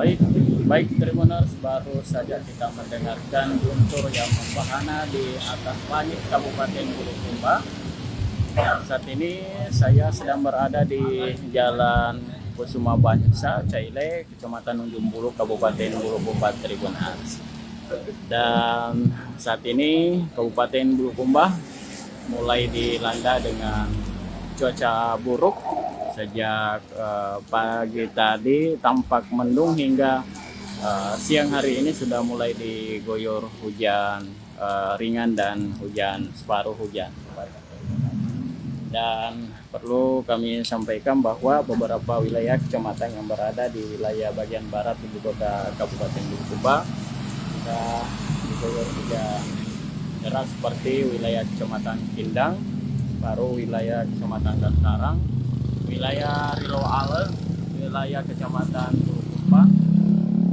Baik, baik Tribuners, baru saja kita mendengarkan guntur yang membahana di atas langit Kabupaten Bulukumba. Saat ini saya sedang berada di Jalan Kusuma Banyusa, Caile, Kecamatan Ujung Bulu, Kabupaten Bulukumba, Tribuners. Dan saat ini Kabupaten Bulukumba mulai dilanda dengan cuaca buruk. Sejak pagi tadi tampak mendung hingga siang hari ini sudah mulai diguyur hujan ringan dan hujan separuh hujan. Dan perlu kami sampaikan bahwa beberapa wilayah kecamatan yang berada di wilayah bagian barat ibu kota Kabupaten Bulukumba sudah diguyur hujan deras seperti wilayah Kecamatan Kindang, baru wilayah Kecamatan Dastarang, wilayah Rilo Ale, wilayah Kecamatan Bulukumba,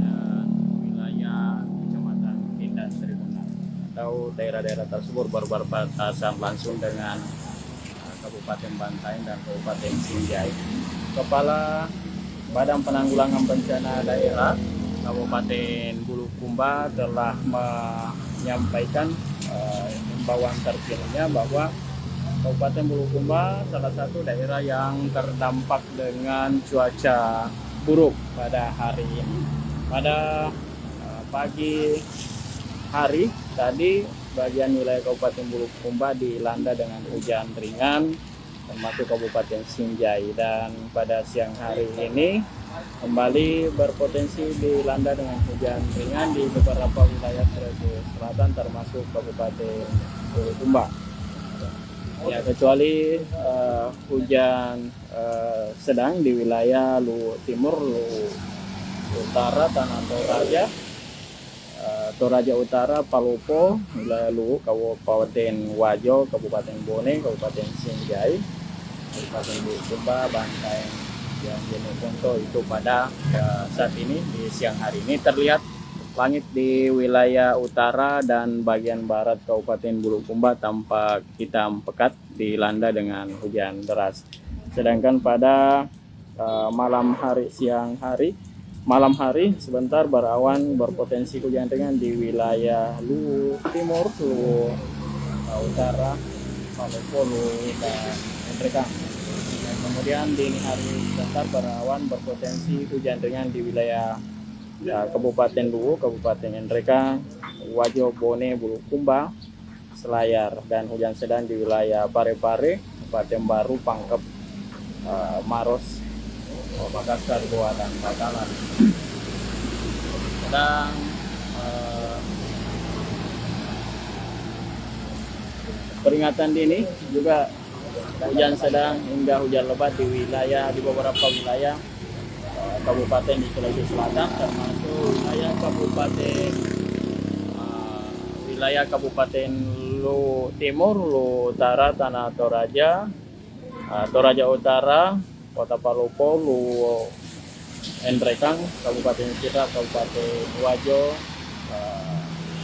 dan wilayah Kecamatan Kindang Tribunal, atau daerah-daerah tersebut berbatasan langsung dengan Kabupaten Bantaeng dan Kabupaten Sinjai. Kepala Badan Penanggulangan Bencana Daerah Kabupaten Bulukumba telah menyampaikan himbauan terkininya bahwa Kabupaten Bulukumba salah satu daerah yang terdampak dengan cuaca buruk pada hari ini. Pada pagi hari tadi bagian wilayah Kabupaten Bulukumba dilanda dengan hujan ringan termasuk Kabupaten Sinjai, dan pada siang hari ini kembali berpotensi dilanda dengan hujan ringan di beberapa wilayah Sulawesi Selatan termasuk Kabupaten Bulukumba. Ya, kecuali hujan sedang di wilayah Luwu Timur, Luwu Utara, Tanah Toraja, Toraja Utara, Palopo, wilayah Luwu, Kabupaten Wajo, Kabupaten Bone, Kabupaten Sinjai, Kabupaten Bulukumba, Bantaeng, yang Jeneponto. Itu pada saat ini di siang hari ini terlihat langit di wilayah utara dan bagian barat Kabupaten Bulukumba tampak hitam pekat dilanda dengan hujan deras. Sedangkan pada malam hari sebentar berawan berpotensi hujan ringan di wilayah Luwu Timur, Luwu Utara, Palopo, Luwu, dan Endrekang. Dan kemudian dini hari sebentar berawan berpotensi hujan ringan di wilayah Kabupaten Luwu, Kabupaten Endrekang, Wajo, Bone, Bulukumba, Selayar, dan hujan sedang di wilayah Parepare, Kabupaten Baru, Pangkep, Maros, Makassar, Goa, dan Bakalan. Dan peringatan dini juga hujan sedang hingga hujan lebat di beberapa wilayah kabupaten di Sulawesi Selatan, termasuk wilayah Kabupaten Luwu Timur, Luwu Utara, Tanah Toraja, Toraja Utara, Kota Palopo, Luwu Endrekang, Kabupaten Sira, Kabupaten Wajo,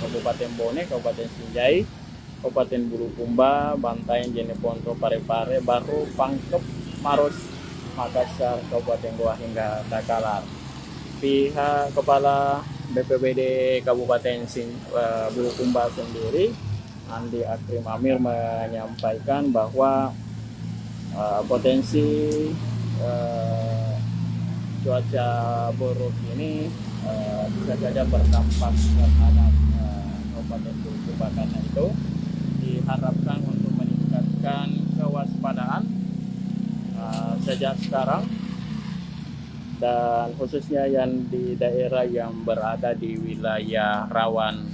Kabupaten Bone, Kabupaten Sinjai, Kabupaten Bulukumba, Bantaeng, Jeneponto, Parepare, Baru, Pangkep, Maros, Makassar, Kabupaten Goa, hingga Takalar. Pihak Kepala BPBD Kabupaten Bulukumba sendiri, Andi Akrim Amir, menyampaikan bahwa potensi cuaca buruk ini bisa saja berdampak terhadap Kabupaten Bulukumba. Karena itu diharapkan untuk meningkatkan kewaspadaan sejak sekarang, dan khususnya yang di daerah yang berada di wilayah rawan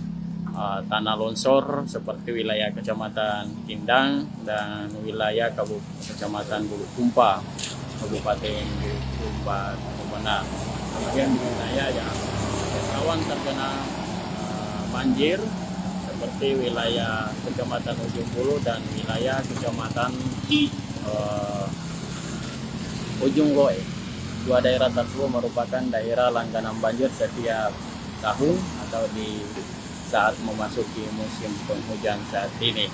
tanah longsor seperti wilayah Kecamatan Kindang dan wilayah Kecamatan Bulukumba, Kabupaten Bulukumba, Kemenang. Kemudian di wilayah yang rawan terkena banjir seperti wilayah Kecamatan Ujung Bulu dan wilayah Kecamatan Ujung Loe. Dua daerah tersebut merupakan daerah langganan banjir setiap tahun atau di saat memasuki musim penghujan saat ini.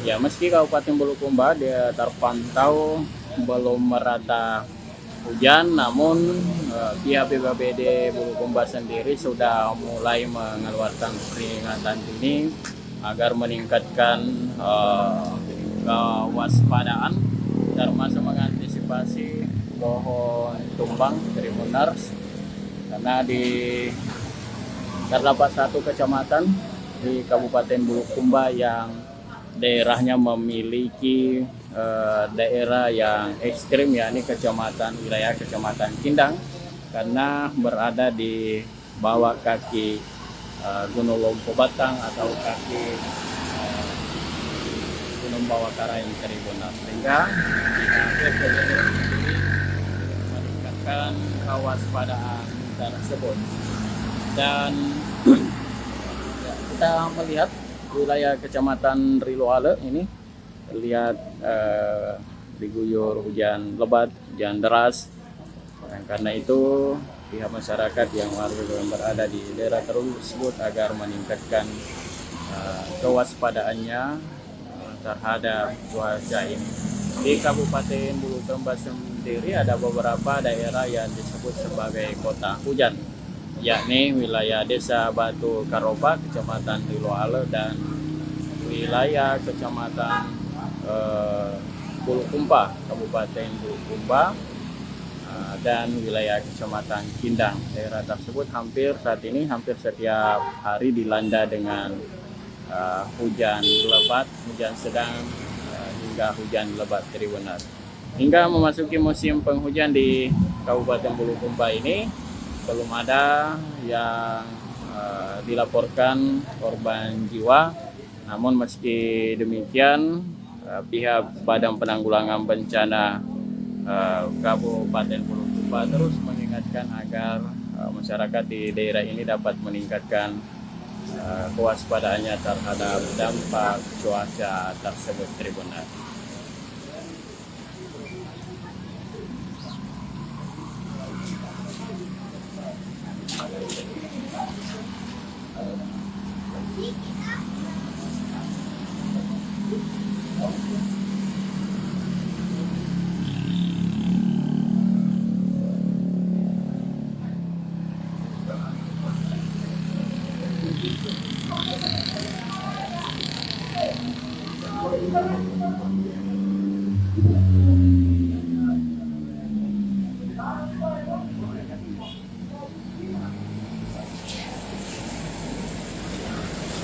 Ya, meski Kabupaten Bulukumba dia terpantau belum merata hujan, namun pihak BPBD Bulukumba sendiri sudah mulai mengeluarkan peringatan dini agar meningkatkan kewaspadaan termasuk mengantisipasi pohon tumbang Tribunars, karena terdapat satu kecamatan di Kabupaten Bulukumba yang daerahnya memiliki daerah yang ekstrim, yakni wilayah kecamatan Kindang, karena berada di bawah kaki Gunung Lompo Batang atau kaki Gunung Bawah Karaing Tribunars, sehingga meningkatkan kewaspadaan tersebut. Dan kita melihat wilayah kecamatan Riloale ini terlihat diguyur hujan lebat, hujan deras. Dan karena itu pihak masyarakat yang berada di daerah tersebut agar meningkatkan kewaspadaannya terhadap cuaca ini. Di Kabupaten Bulukumba sendiri ada beberapa daerah yang disebut sebagai kota hujan, yakni wilayah Desa Batu Karoba, Kecamatan Riloale, dan wilayah Kecamatan Bulukumba, Kabupaten Bulukumba, dan wilayah Kecamatan Kindang. Daerah tersebut hampir setiap hari dilanda dengan hujan lebat, hujan sedang, hingga hujan lebat Tribunars. Hingga memasuki musim penghujan di Kabupaten Bulukumba ini, belum ada yang dilaporkan korban jiwa. Namun meski demikian, pihak Badan Penanggulangan Bencana Kabupaten Bulukumba terus mengingatkan agar masyarakat di daerah ini dapat meningkatkan kewaspadaannya terhadap dampak cuaca tersebut Tribunars.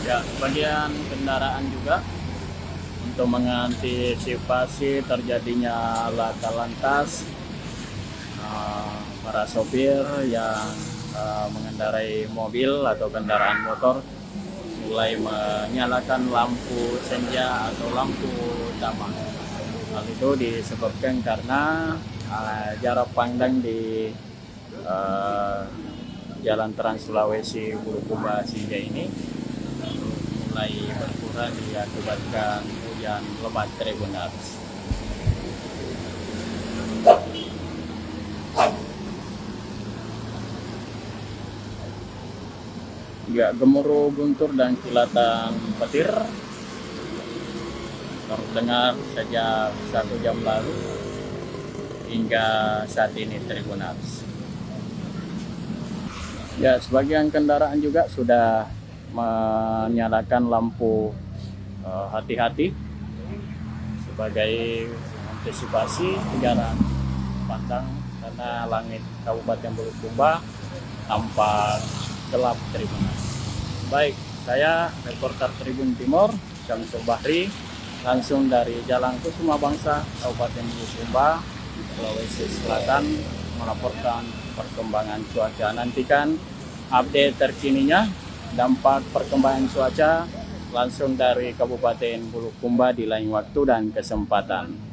Ya, sebagian kendaraan juga untuk mengantisipasi terjadinya laka lantas, para sopir yang mengendarai mobil atau kendaraan motor mulai menyalakan lampu senja atau lampu damang. Hal itu disebabkan karena jarak pandang di Jalan Trans Sulawesi Bulukumba Sinja ini mulai berkurang diakibatkan hujan lebat Tribunars. Ya, gemuruh guntur dan kilatan petir terdengar sejak 1 jam lalu hingga saat ini Tribunars. Ya, sebagian kendaraan juga sudah menyalakan lampu hati-hati sebagai antisipasi jarak pandang, karena langit Kabupaten Bulukumba tampak gelap Tribunars. Baik, saya reporter Tribun Timur Syamsul Bahri, langsung dari Jalan Kusuma Bangsa, Kabupaten Bulukumba, Sulawesi Selatan, melaporkan perkembangan cuaca. Nantikan update terkininya dampak perkembangan cuaca langsung dari Kabupaten Bulukumba di lain waktu dan kesempatan.